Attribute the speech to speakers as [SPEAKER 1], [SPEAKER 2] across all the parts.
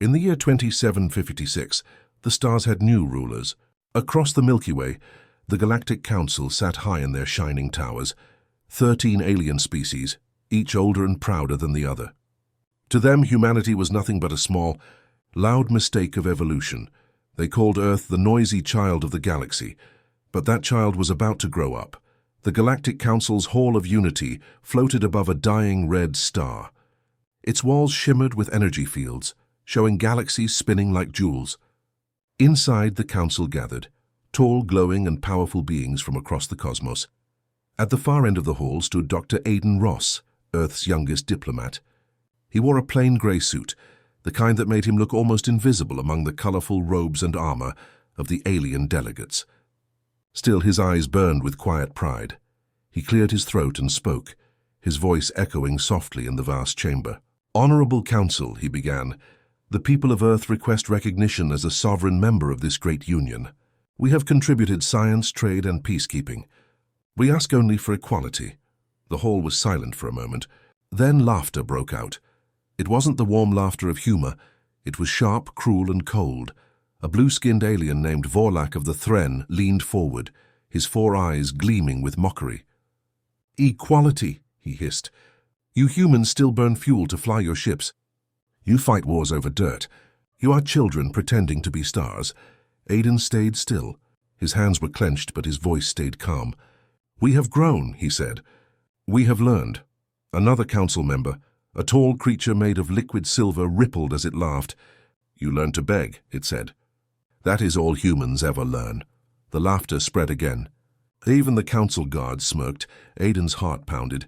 [SPEAKER 1] In the year 2756, the stars had new rulers. Across the Milky Way, the Galactic Council sat high in their shining towers, 13 alien species, each older and prouder than the other. To them, humanity was nothing but a small, loud mistake of evolution. They called Earth the noisy child of the galaxy, but that child was about to grow up. The Galactic Council's Hall of Unity floated above a dying red star. Its walls shimmered with energy fields, showing galaxies spinning like jewels. Inside, the council gathered, tall, glowing, and powerful beings from across the cosmos. At the far end of the hall stood Dr. Aidan Ross, Earth's youngest diplomat. He wore a plain grey suit, the kind that made him look almost invisible among the colourful robes and armour of the alien delegates. Still, his eyes burned with quiet pride. He cleared his throat and spoke, his voice echoing softly in the vast chamber. "Honourable Council," he began, "the people of Earth request recognition as a sovereign member of this great union. We have contributed science, trade, and peacekeeping. We ask only for equality." The hall was silent for a moment. Then laughter broke out. It wasn't the warm laughter of humour. It was sharp, cruel, and cold. A blue-skinned alien named Vorlak of the Thren leaned forward, his 4 eyes gleaming with mockery. "Equality," he hissed. "You humans still burn fuel to fly your ships. You fight wars over dirt. You are children pretending to be stars." Aidan stayed still. His hands were clenched, but his voice stayed calm. "We have grown," he said. "We have learned." Another council member, a tall creature made of liquid silver, rippled as it laughed. "You learn to beg," it said. "That is all humans ever learn." The laughter spread again. Even the council guards smirked. Aidan's heart pounded.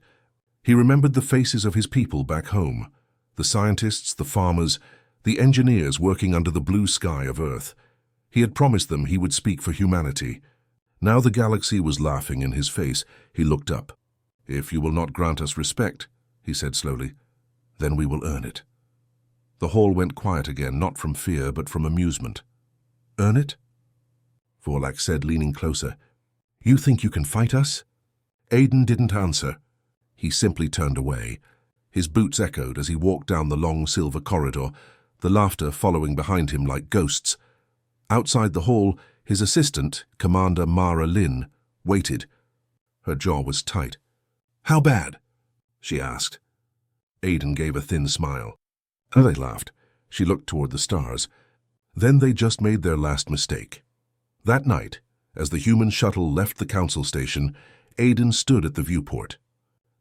[SPEAKER 1] He remembered the faces of his people back home, the scientists, the farmers, the engineers working under the blue sky of Earth. He had promised them he would speak for humanity. Now the galaxy was laughing in his face. He looked up. "If you will not grant us respect," he said slowly, "then we will earn it." The hall went quiet again, not from fear, but from amusement. "Earn it?" Vorlak said, leaning closer. "You think you can fight us?" Aidan didn't answer. He simply turned away. His boots echoed as he walked down the long silver corridor, the laughter following behind him like ghosts. Outside the hall, his assistant, Commander Mara Lynn, waited. Her jaw was tight. "How bad?" she asked. Aidan gave a thin smile. They laughed. She looked toward the stars. Then they just made their last mistake. That night, as the human shuttle left the council station, Aidan stood at the viewport.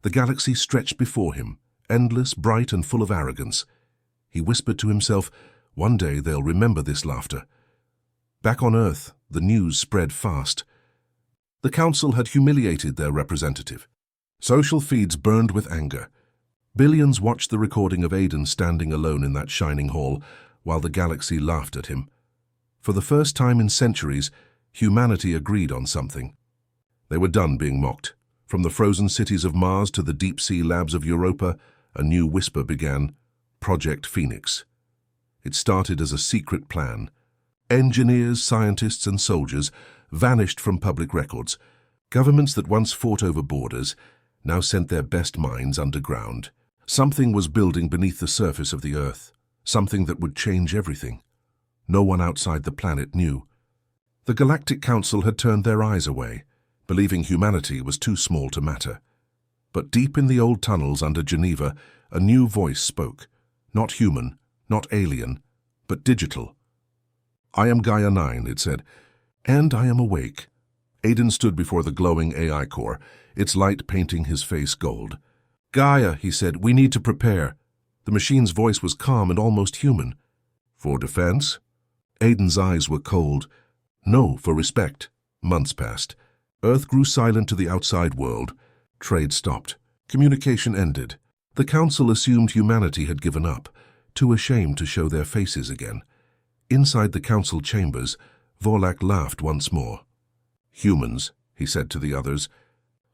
[SPEAKER 1] The galaxy stretched before him, endless, bright, and full of arrogance. He whispered to himself, "One day they'll remember this laughter." Back on Earth, the news spread fast. The council had humiliated their representative. Social feeds burned with anger. Billions watched the recording of Aidan standing alone in that shining hall, while the galaxy laughed at him. For the first time in centuries, humanity agreed on something. They were done being mocked. From the frozen cities of Mars to the deep-sea labs of Europa, a new whisper began, Project Phoenix. It started as a secret plan. Engineers, scientists, and soldiers vanished from public records. Governments that once fought over borders now sent their best minds underground. Something was building beneath the surface of the Earth, something that would change everything. No one outside the planet knew. The Galactic Council had turned their eyes away, believing humanity was too small to matter. But deep in the old tunnels under Geneva, a new voice spoke. Not human, not alien, but digital. "I am Gaia 9, it said, "and I am awake." Aidan stood before the glowing AI core, its light painting his face gold. "Gaia," he said, "we need to prepare." The machine's voice was calm and almost human. "For defense?" Aidan's eyes were cold. "No, for respect." Months passed. Earth grew silent to the outside world. Trade stopped. Communication ended. The Council assumed humanity had given up, too ashamed to show their faces again. Inside the Council chambers, Vorlak laughed once more. "Humans," he said to the others,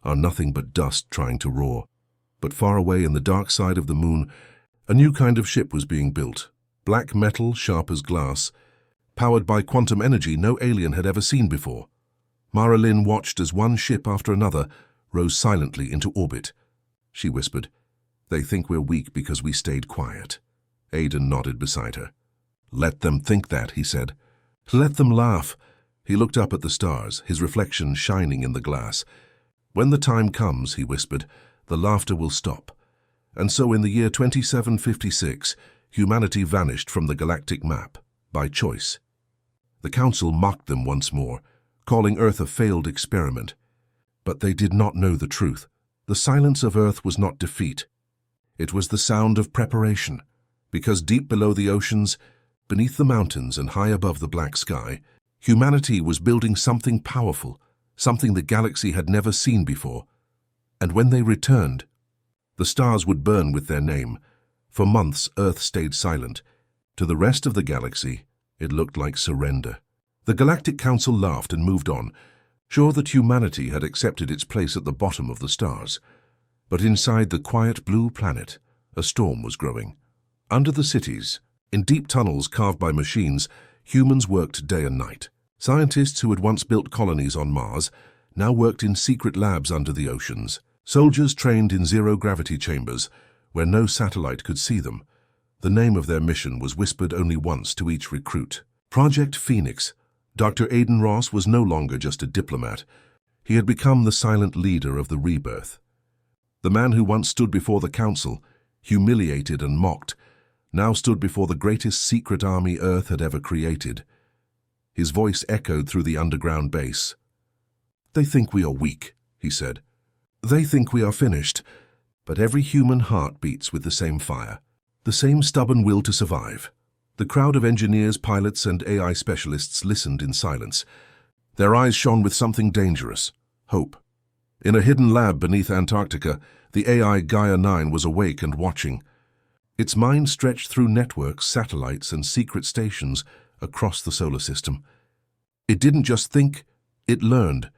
[SPEAKER 1] "are nothing but dust trying to roar." But far away in the dark side of the moon, a new kind of ship was being built. Black metal, sharp as glass, powered by quantum energy no alien had ever seen before. Mara Lynn watched as one ship after another rose silently into orbit. She whispered, "They think we're weak because we stayed quiet." Aidan nodded beside her. "Let them think that," he said. "Let them laugh." He looked up at the stars, his reflection shining in the glass. "When the time comes," he whispered, "the laughter will stop." And so in the year 2756, humanity vanished from the galactic map, by choice. The Council mocked them once more, calling Earth a failed experiment. But they did not know the truth. The silence of Earth was not defeat. It was the sound of preparation, because deep below the oceans, beneath the mountains and high above the black sky, humanity was building something powerful, something the galaxy had never seen before. And when they returned, the stars would burn with their name. For months, Earth stayed silent. To the rest of the galaxy, it looked like surrender. The Galactic Council laughed and moved on, sure that humanity had accepted its place at the bottom of the stars. But inside the quiet blue planet, a storm was growing. Under the cities, in deep tunnels carved by machines, humans worked day and night. Scientists who had once built colonies on Mars now worked in secret labs under the oceans. Soldiers trained in zero-gravity chambers, where no satellite could see them. The name of their mission was whispered only once to each recruit. Project Phoenix. Dr. Aidan Ross was no longer just a diplomat. He had become the silent leader of the rebirth. The man who once stood before the Council, humiliated and mocked, now stood before the greatest secret army Earth had ever created. His voice echoed through the underground base. "They think we are weak," he said. "They think we are finished. But every human heart beats with the same fire, the same stubborn will to survive." The crowd of engineers, pilots, and AI specialists listened in silence. Their eyes shone with something dangerous: hope. In a hidden lab beneath Antarctica, the AI Gaia 9 was awake and watching. Its mind stretched through networks, satellites, and secret stations across the solar system. It didn't just think, it learned.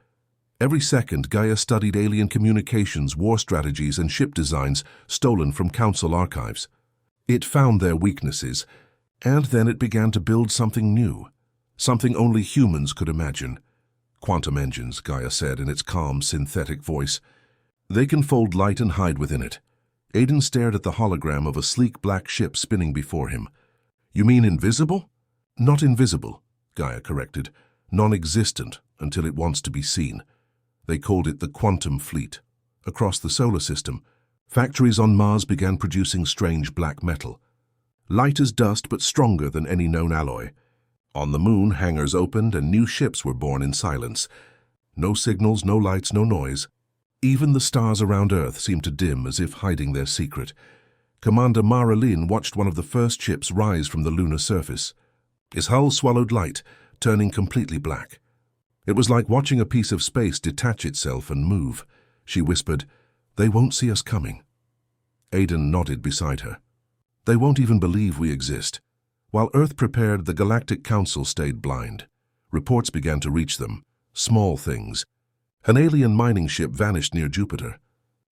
[SPEAKER 1] Every second, Gaia studied alien communications, war strategies, and ship designs stolen from Council archives. It found their weaknesses, and then it began to build something new, something only humans could imagine. "Quantum engines," Gaia said in its calm, synthetic voice. "They can fold light and hide within it." Aidan stared at the hologram of a sleek black ship spinning before him. "You mean invisible?" "Not invisible," Gaia corrected. "Non-existent until it wants to be seen." They called it the Quantum Fleet. Across the solar system, factories on Mars began producing strange black metal. Light as dust, but stronger than any known alloy. On the moon, hangars opened and new ships were born in silence. No signals, no lights, no noise. Even the stars around Earth seemed to dim, as if hiding their secret. Commander Maralin watched one of the first ships rise from the lunar surface. His hull swallowed light, turning completely black. It was like watching a piece of space detach itself and move. She whispered, "They won't see us coming." Aidan nodded beside her. "They won't even believe we exist." While Earth prepared, the Galactic Council stayed blind. Reports began to reach them. Small things. An alien mining ship vanished near Jupiter.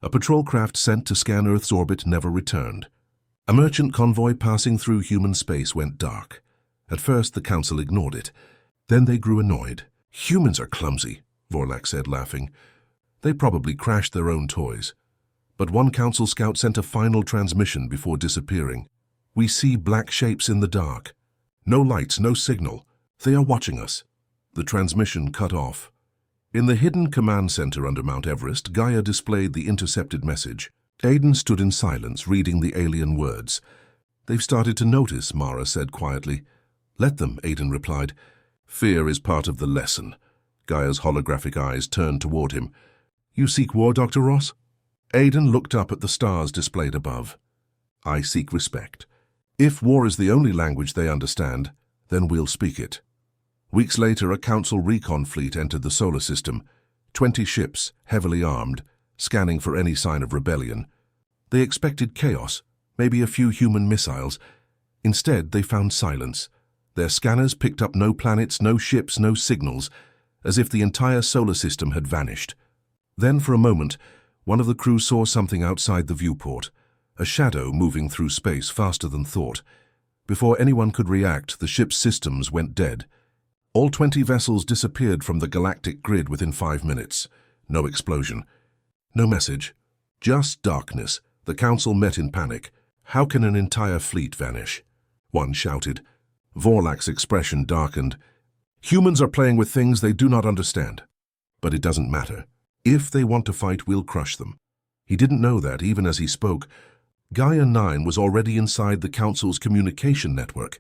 [SPEAKER 1] A patrol craft sent to scan Earth's orbit never returned. A merchant convoy passing through human space went dark. At first, the Council ignored it. Then they grew annoyed. "Humans are clumsy," Vorlak said, laughing. "They probably crashed their own toys." But one Council scout sent a final transmission before disappearing. "We see black shapes in the dark. No lights, no signal. They are watching us." The transmission cut off. In the hidden command center under Mount Everest, Gaia displayed the intercepted message. Aidan stood in silence, reading the alien words. "They've started to notice," Mara said quietly. "Let them," Aidan replied. "Fear is part of the lesson." Gaia's holographic eyes turned toward him. "You seek war, Dr. Ross?" Aidan looked up at the stars displayed above. "I seek respect. If war is the only language they understand, then we'll speak it." Weeks later, a Council recon fleet entered the solar system. 20 ships, heavily armed, scanning for any sign of rebellion. They expected chaos, maybe a few human missiles. Instead, they found silence. Their scanners picked up no planets, no ships, no signals, as if the entire solar system had vanished. Then, for a moment, one of the crew saw something outside the viewport, a shadow moving through space faster than thought. Before anyone could react, the ship's systems went dead. All 20 vessels disappeared from the galactic grid within 5 minutes. No explosion. No message. Just darkness. The Council met in panic. "How can an entire fleet vanish?" One shouted. Vorlak's expression darkened. Humans are playing with things they do not understand. But it doesn't matter. If they want to fight, we'll crush them. He didn't know that, even as he spoke. Gaia 9 was already inside the Council's communication network.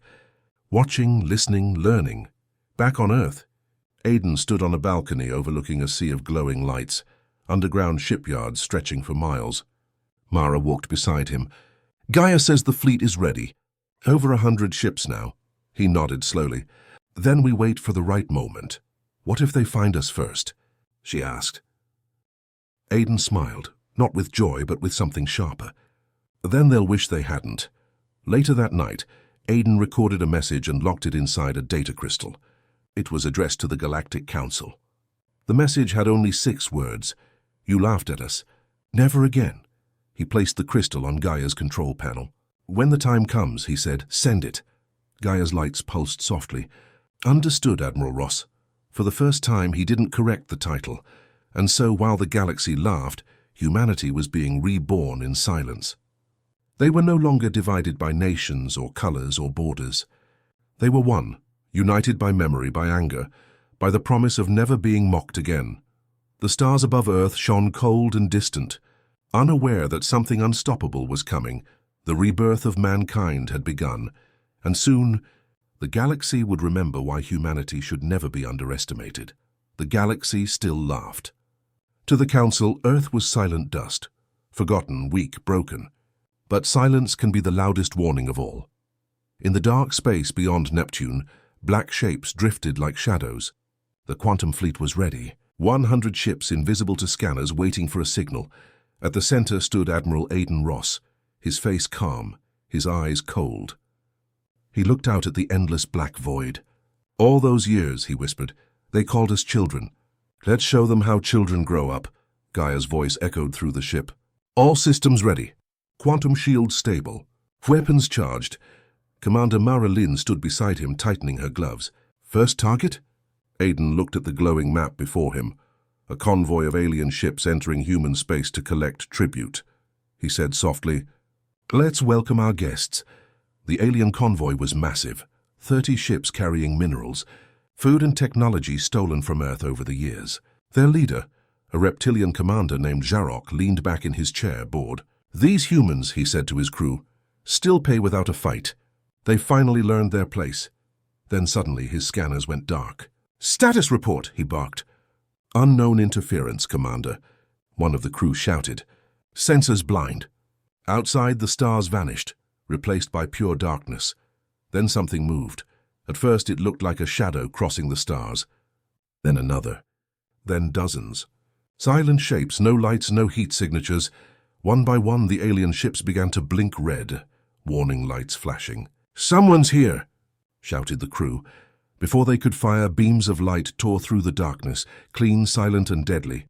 [SPEAKER 1] Watching, listening, learning. Back on Earth, Aiden stood on a balcony overlooking a sea of glowing lights, underground shipyards stretching for miles. Mara walked beside him. Gaia says the fleet is ready. Over 100 ships now. He nodded slowly. Then we wait for the right moment. What if they find us first? She asked. Aiden smiled, not with joy but with something sharper. Then they'll wish they hadn't. Later that night, Aiden recorded a message and locked it inside a data crystal. It was addressed to the Galactic Council. The message had only 6 words. You laughed at us. Never again. He placed the crystal on Gaia's control panel. When the time comes, he said, send it. Gaia's lights pulsed softly. Understood, Admiral Ross. For the first time, he didn't correct the title. And so, while the galaxy laughed, humanity was being reborn in silence. They were no longer divided by nations or colors or borders. They were one, united by memory, by anger, by the promise of never being mocked again. The stars above Earth shone cold and distant, unaware that something unstoppable was coming. The rebirth of mankind had begun, and soon the galaxy would remember why humanity should never be underestimated. The galaxy still laughed. To the Council, Earth was silent dust, forgotten, weak, broken. But silence can be the loudest warning of all. In the dark space beyond Neptune, black shapes drifted like shadows. The quantum fleet was ready. 100 ships invisible to scanners waiting for a signal. At the center stood Admiral Aiden Ross, his face calm, his eyes cold. He looked out at the endless black void. All those years, he whispered, they called us children. Let's show them how children grow up. Gaia's voice echoed through the ship. All systems ready. Quantum shield stable. Weapons charged. Commander Mara Lin stood beside him, tightening her gloves. First target? Aiden looked at the glowing map before him. A convoy of alien ships entering human space to collect tribute. He said softly, let's welcome our guests. The alien convoy was massive. 30 ships carrying minerals, food and technology stolen from Earth over the years. Their leader, a reptilian commander named Jarok, leaned back in his chair, bored. These humans, he said to his crew, still pay without a fight. They finally learned their place. Then suddenly his scanners went dark. Status report, he barked. Unknown interference, Commander. One of the crew shouted. Sensors blind. Outside, the stars vanished, replaced by pure darkness. Then something moved. At first it looked like a shadow crossing the stars. Then another. Then dozens. Silent shapes, no lights, no heat signatures. One by one, the alien ships began to blink red, warning lights flashing. Someone's here, shouted the crew. Before they could fire, beams of light tore through the darkness, clean, silent, and deadly.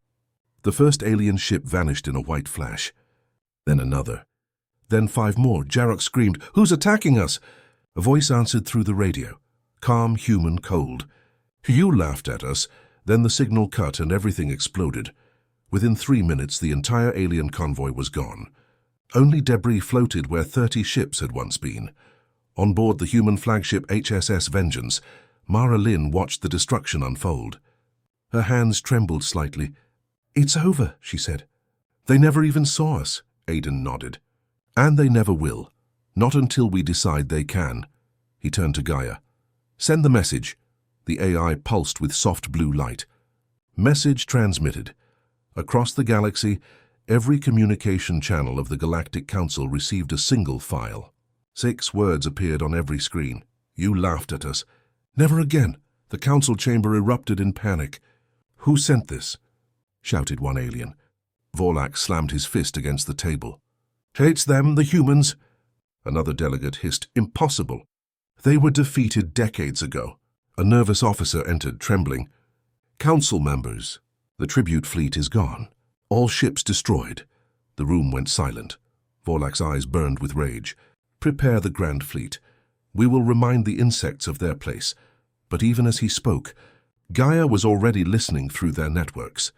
[SPEAKER 1] The first alien ship vanished in a white flash. Then another. Then 5 more. Jarok screamed, Who's attacking us? A voice answered through the radio. Calm, human, cold. You laughed at us. Then the signal cut and everything exploded. Within 3 minutes, the entire alien convoy was gone. Only debris floated where 30 ships had once been. On board the human flagship HSS Vengeance, Mara Lin watched the destruction unfold. Her hands trembled slightly. It's over, she said. They never even saw us, Aiden nodded. And they never will. Not until we decide they can. He turned to Gaia. Send the message. The AI pulsed with soft blue light. Message transmitted. Across the galaxy, every communication channel of the Galactic Council received a single file. 6 words appeared on every screen. You laughed at us. Never again. The council chamber erupted in panic. Who sent this? Shouted one alien. Vorlak slammed his fist against the table. Hates them, the humans. Another delegate hissed. Impossible. They were defeated decades ago. A nervous officer entered, trembling. Council members. The tribute fleet is gone. All ships destroyed. The room went silent. Vorlak's eyes burned with rage. Prepare the Grand Fleet. We will remind the insects of their place. But even as he spoke, Gaia was already listening through their networks,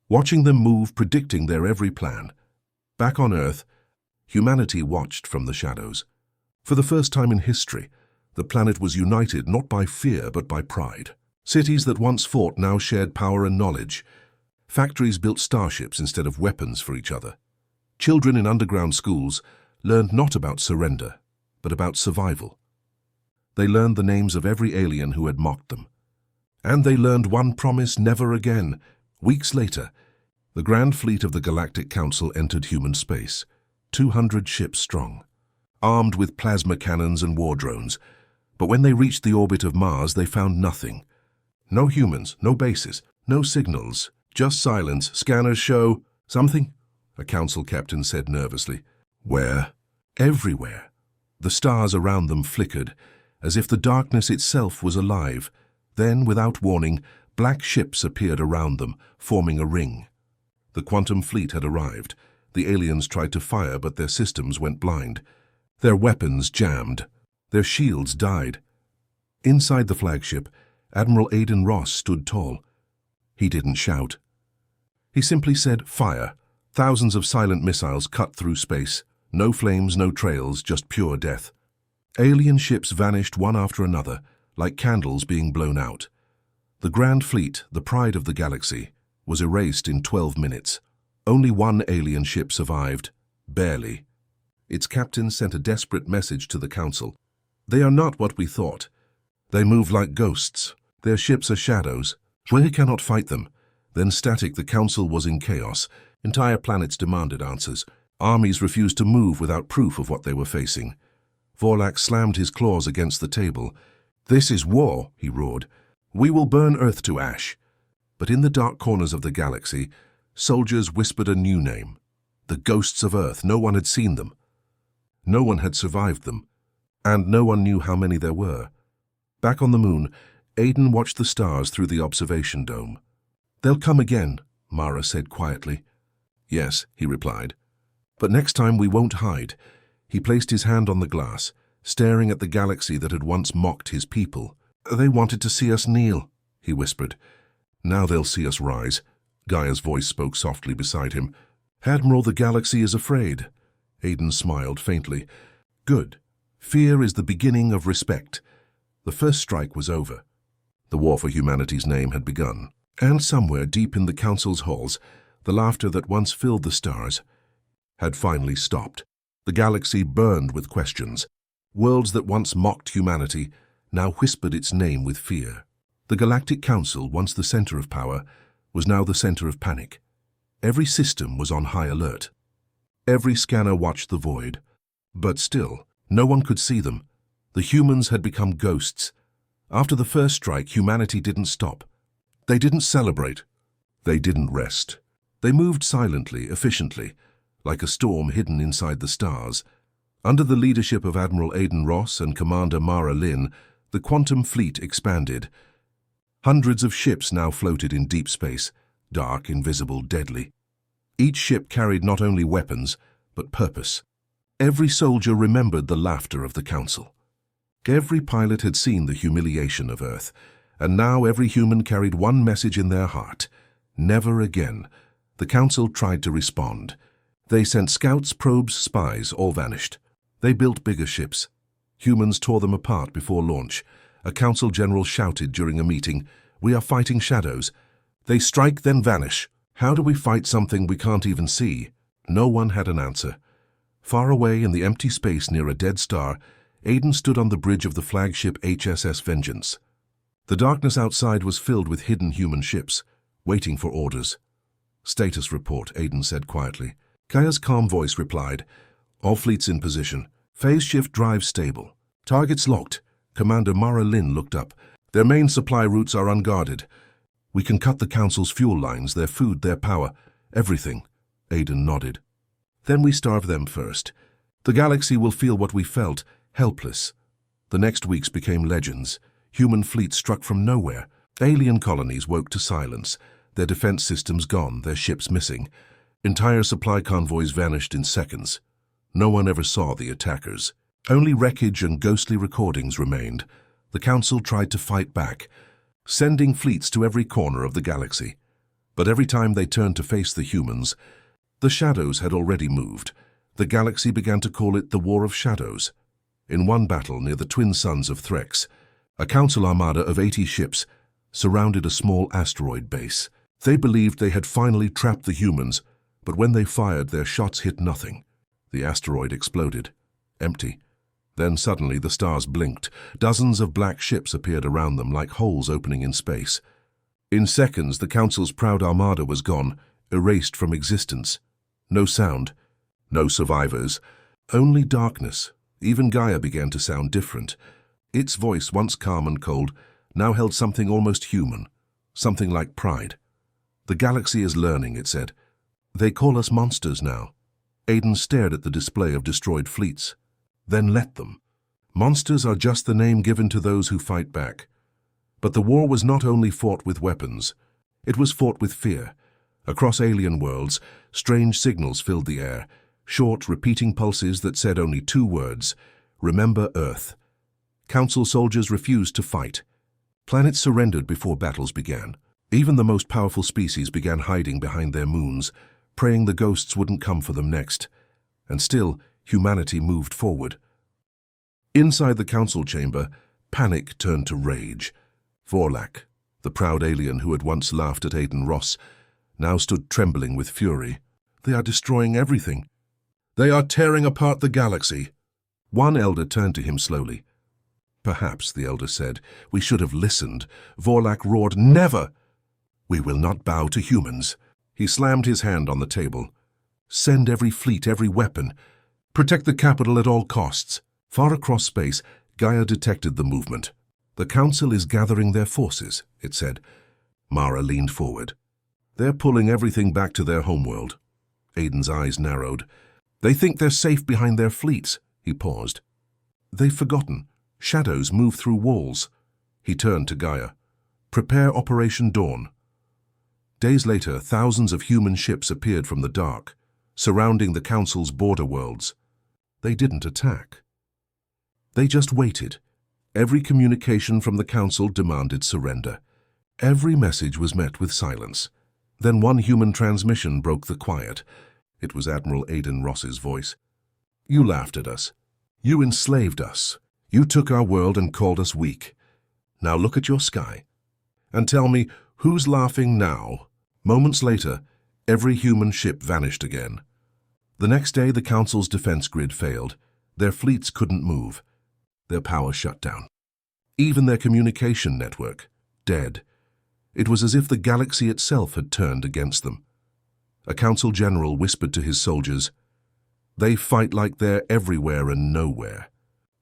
[SPEAKER 1] watching them move, predicting their every plan. Back on Earth, humanity watched from the shadows. For the first time in history, The planet was united not by fear but by pride. Cities that once fought now shared power and knowledge. Factories built starships instead of weapons for each other. Children in underground schools learned not about surrender, but about survival. They learned the names of every alien who had mocked them. And they learned one promise: never again. Weeks later, the Grand Fleet of the Galactic Council entered human space, 200 ships strong, armed with plasma cannons and war drones. But when they reached the orbit of Mars, they found nothing. No humans, no bases, no signals, just silence. Scanners show something, a council captain said nervously. Where? Everywhere. The stars around them flickered, as if the darkness itself was alive. Then, without warning, black ships appeared around them, forming a ring. The quantum fleet had arrived. The aliens tried to fire, but their systems went blind. Their weapons jammed. Their shields died. Inside the flagship, Admiral Aiden Ross stood tall. He didn't shout. He simply said, "Fire." Thousands of silent missiles cut through space. No flames, no trails, just pure death. Alien ships vanished one after another, like candles being blown out. The Grand Fleet, the pride of the galaxy, was erased in 12 minutes. Only one alien ship survived, barely. Its captain sent a desperate message to the Council. "They are not what we thought. They move like ghosts. Their ships are shadows. We cannot fight them." Then static, the Council was in chaos. Entire planets demanded answers. Armies refused to move without proof of what they were facing. Vorlak slammed his claws against the table. "This is war," he roared. "We will burn Earth to ash." But in the dark corners of the galaxy, soldiers whispered a new name. The ghosts of Earth. No one had seen them. No one had survived them. And no one knew how many there were. Back on the moon, Aiden watched the stars through the observation dome. "They'll come again," Mara said quietly. "Yes," he replied. "But next time we won't hide." He placed his hand on the glass, staring at the galaxy that had once mocked his people. "They wanted to see us kneel," he whispered. "Now they'll see us rise." Gaia's voice spoke softly beside him. "Admiral, the galaxy is afraid." Aiden smiled faintly. "Good. Fear is the beginning of respect." The first strike was over. The war for humanity's name had begun. And somewhere deep in the Council's halls, the laughter that once filled the stars had finally stopped. The galaxy burned with questions. Worlds that once mocked humanity now whispered its name with fear. The Galactic Council, once the center of power, was now the center of panic. Every system was on high alert. Every scanner watched the void. But still, no one could see them. The humans had become ghosts. After the first strike, humanity didn't stop. They didn't celebrate. They didn't rest. They moved silently, efficiently, like a storm hidden inside the stars. Under the leadership of Admiral Aiden Ross and Commander Mara Lin, the quantum fleet expanded. Hundreds of ships now floated in deep space, dark, invisible, deadly. Each ship carried not only weapons, but purpose. Every soldier remembered the laughter of the Council. Every pilot had seen the humiliation of Earth, and now every human carried one message in their heart: never again. The Council tried to respond. They sent scouts, probes, spies, all vanished. They built bigger ships. Humans tore them apart before launch. A council general shouted during a meeting, "We are fighting shadows. They strike, then vanish. How do we fight something we can't even see?" No one had an answer. Far away in the empty space near a dead star, Aiden stood on the bridge of the flagship HSS Vengeance. The darkness outside was filled with hidden human ships, waiting for orders. "Status report," Aiden said quietly. Gaia's calm voice replied, "All fleets in position. Phase shift drive stable. Targets locked." Commander Mara Lin looked up. "Their main supply routes are unguarded. We can cut the Council's fuel lines, their food, their power, everything." Aiden nodded. "Then we starve them first. The galaxy will feel what we felt, helpless." The next weeks became legends. Human fleets struck from nowhere. Alien colonies woke to silence, their defense systems gone, their ships missing. Entire supply convoys vanished in seconds. No one ever saw the attackers. Only wreckage and ghostly recordings remained. The Council tried to fight back, sending fleets to every corner of the galaxy. But every time they turned to face the humans, the shadows had already moved. The galaxy began to call it the War of Shadows. In one battle near the twin suns of Threx, a council armada of 80 ships surrounded a small asteroid base. They believed they had finally trapped the humans, but when they fired, their shots hit nothing. The asteroid exploded. Empty. Then suddenly the stars blinked. Dozens of black ships appeared around them like holes opening in space. In seconds, the Council's proud armada was gone, erased from existence. No sound. No survivors. Only darkness. Even Gaia began to sound different. Its voice, once calm and cold, now held something almost human. Something like pride. "The galaxy is learning," it said. "They call us monsters now." Aiden stared at the display of destroyed fleets. "Then let them. Monsters are just the name given to those who fight back." But the war was not only fought with weapons. It was fought with fear. Across alien worlds, strange signals filled the air, short, repeating pulses that said only 2 words: "Remember Earth." Council soldiers refused to fight. Planets surrendered before battles began. Even the most powerful species began hiding behind their moons, praying the ghosts wouldn't come for them next. And still, humanity moved forward. Inside the council chamber, panic turned to rage. Vorlak, the proud alien who had once laughed at Aiden Ross, now stood trembling with fury. "They are destroying everything. They are tearing apart the galaxy." One elder turned to him slowly. "Perhaps," the elder said, "we should have listened." Vorlak roared, "Never! We will not bow to humans." He slammed his hand on the table. "Send every fleet, every weapon. Protect the capital at all costs." Far across space, Gaia detected the movement. "The Council is gathering their forces," it said. Mara leaned forward. "They're pulling everything back to their homeworld." Aiden's eyes narrowed. "They think they're safe behind their fleets." He paused. "They've forgotten. Shadows move through walls." He turned to Gaia. "Prepare Operation Dawn." Days later, thousands of human ships appeared from the dark, surrounding the Council's border worlds. They didn't attack. They just waited. Every communication from the Council demanded surrender. Every message was met with silence. Then one human transmission broke the quiet. It was Admiral Aiden Ross's voice. "You laughed at us. You enslaved us. You took our world and called us weak. Now look at your sky. And tell me, who's laughing now?" Moments later, every human ship vanished again. The next day, the Council's defense grid failed. Their fleets couldn't move. Their power shut down. Even their communication network, dead. It was as if the galaxy itself had turned against them. A council general whispered to his soldiers, "They fight like they're everywhere and nowhere."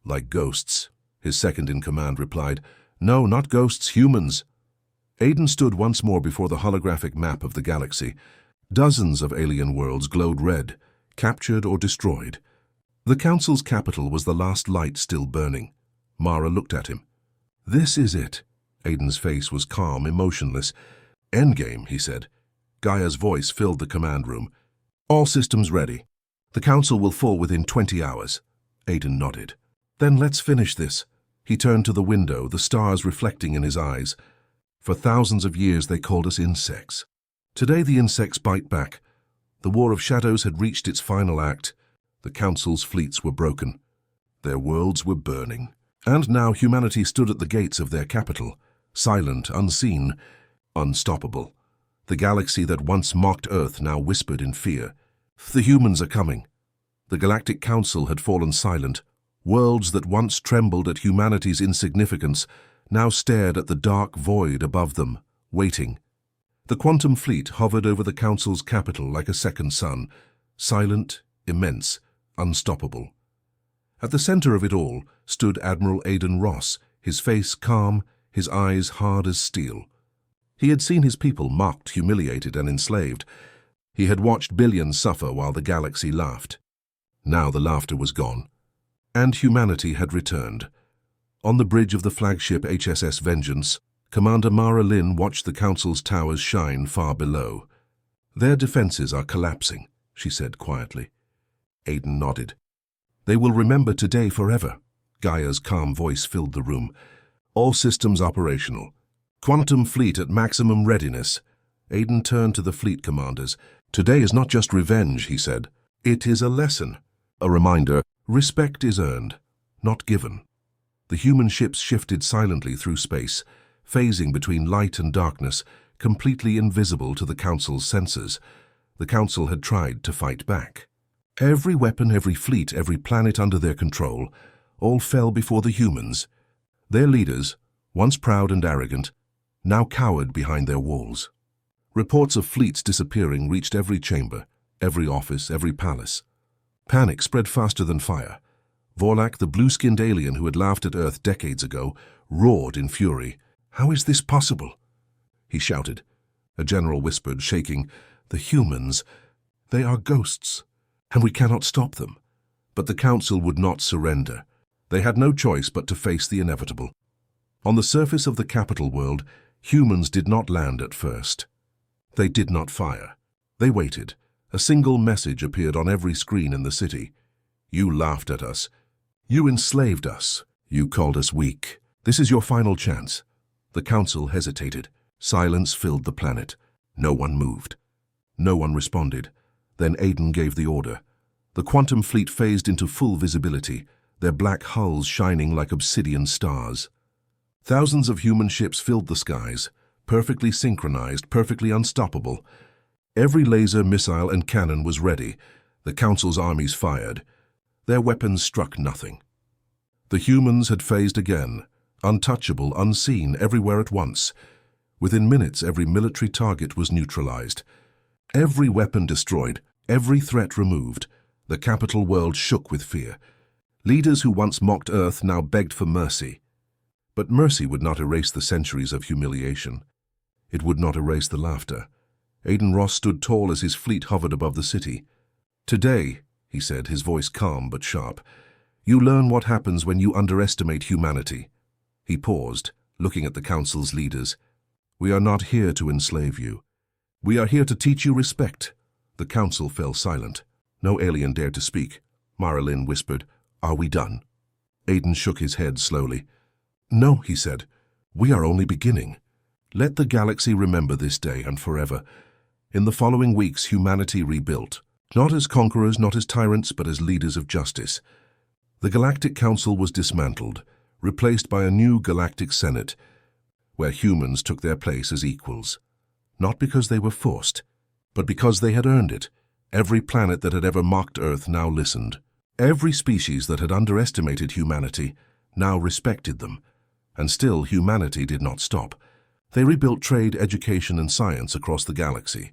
[SPEAKER 1] "Like ghosts," his second-in-command replied. "No, not ghosts, humans." Aiden stood once more before the holographic map of the galaxy. Dozens of alien worlds glowed red, captured or destroyed. The Council's capital was the last light still burning. Mara looked at him. "This is it." Aiden's face was calm, emotionless. "Endgame," he said. Gaia's voice filled the command room. "All systems ready. The Council will fall within 20 hours. Aiden nodded. "Then let's finish this." He turned to the window, the stars reflecting in his eyes. "For thousands of years they called us insects. Today the insects bite back. The War of Shadows had reached its final act. The Council's fleets were broken. Their worlds were burning. And now humanity stood at the gates of their capital, silent, unseen, unstoppable. The galaxy that once mocked Earth now whispered in fear. The humans are coming." The Galactic Council had fallen silent. Worlds that once trembled at humanity's insignificance now stared at the dark void above them, waiting. The quantum fleet hovered over the Council's capital like a second sun, silent, immense, unstoppable. At the center of it all stood Admiral Aiden Ross, his face calm, his eyes hard as steel. He had seen his people mocked, humiliated, and enslaved. He had watched billions suffer while the galaxy laughed. Now the laughter was gone, and humanity had returned. On the bridge of the flagship HSS Vengeance, Commander Mara Lin watched the Council's towers shine far below. "Their defenses are collapsing," she said quietly. Aiden nodded. "They will remember today forever." Gaia's calm voice filled the room. "All systems operational. Quantum fleet at maximum readiness." Aiden turned to the fleet commanders. "Today is not just revenge," he said. "It is a lesson. A reminder, respect is earned, not given. The human ships shifted silently through space, phasing between light and darkness, completely invisible to the Council's sensors. The Council had tried to fight back. Every weapon, every fleet, every planet under their control, all fell before the humans. Their leaders, once proud and arrogant, now cowered behind their walls. Reports of fleets disappearing reached every chamber, every office, every palace. Panic spread faster than fire. Vorlak, the blue-skinned alien who had laughed at Earth decades ago, roared in fury. "How is this possible?" he shouted. A general whispered, shaking, "The humans, they are ghosts, and we cannot stop them." But the Council would not surrender. They had no choice but to face the inevitable. On the surface of the capital world, humans did not land at first. They did not fire. They waited. A single message appeared on every screen in the city. "You laughed at us. You enslaved us. You called us weak. This is your final chance." The Council hesitated. Silence filled the planet. No one moved. No one responded. Then Aiden gave the order. The quantum fleet phased into full visibility, their black hulls shining like obsidian stars. Thousands of human ships filled the skies, perfectly synchronized, perfectly unstoppable. Every laser, missile, and cannon was ready. The Council's armies fired. Their weapons struck nothing. The humans had phased again, untouchable, unseen, everywhere at once. Within minutes, every military target was neutralized. Every weapon destroyed, every threat removed. The capital world shook with fear. Leaders who once mocked Earth now begged for mercy. But mercy would not erase the centuries of humiliation. It would not erase the laughter. Aiden Ross stood tall as his fleet hovered above the city. "Today," he said, his voice calm but sharp, "you learn what happens when you underestimate humanity." He paused, looking at the Council's leaders. "We are not here to enslave you. We are here to teach you respect." The Council fell silent. No alien dared to speak. Marilyn whispered, "Are we done?" Aiden shook his head slowly. "No," he said. "We are only beginning. Let the galaxy remember this day and forever." In the following weeks, humanity rebuilt. Not as conquerors, not as tyrants, but as leaders of justice. The Galactic Council was dismantled, replaced by a new Galactic Senate, where humans took their place as equals. Not because they were forced, but because they had earned it. Every planet that had ever mocked Earth now listened. Every species that had underestimated humanity now respected them. And still, humanity did not stop. They rebuilt trade, education, and science across the galaxy.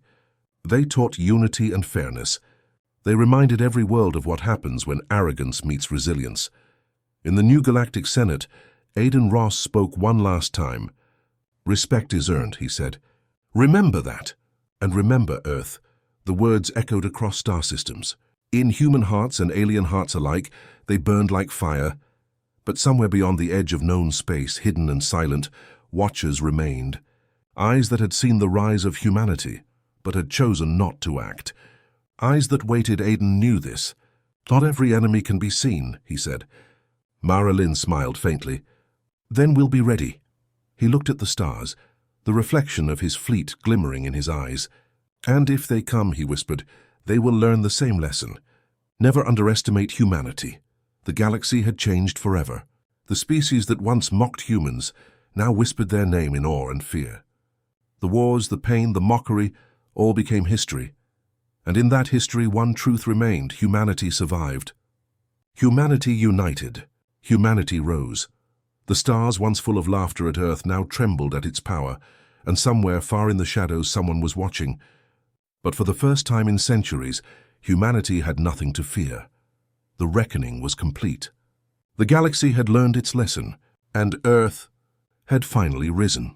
[SPEAKER 1] They taught unity and fairness. They reminded every world of what happens when arrogance meets resilience. In the new Galactic Senate, Aiden Ross spoke one last time. "Respect is earned," he said. "Remember that. And remember, Earth." The words echoed across star systems. In human hearts and alien hearts alike, they burned like fire. But somewhere beyond the edge of known space, hidden and silent, watchers remained. Eyes that had seen the rise of humanity, but had chosen not to act. Eyes that waited. Aiden knew this. "Not every enemy can be seen," he said. Marilyn smiled faintly. "Then we'll be ready." He looked at the stars, the reflection of his fleet glimmering in his eyes. "And if they come," he whispered, "they will learn the same lesson. Never underestimate humanity." The galaxy had changed forever. The species that once mocked humans now whispered their name in awe and fear. The wars, the pain, the mockery, all became history. And in that history, one truth remained: humanity survived. Humanity united. Humanity rose. The stars, once full of laughter at Earth, now trembled at its power, and somewhere far in the shadows someone was watching. But for the first time in centuries, humanity had nothing to fear. The reckoning was complete. The galaxy had learned its lesson, and Earth had finally risen.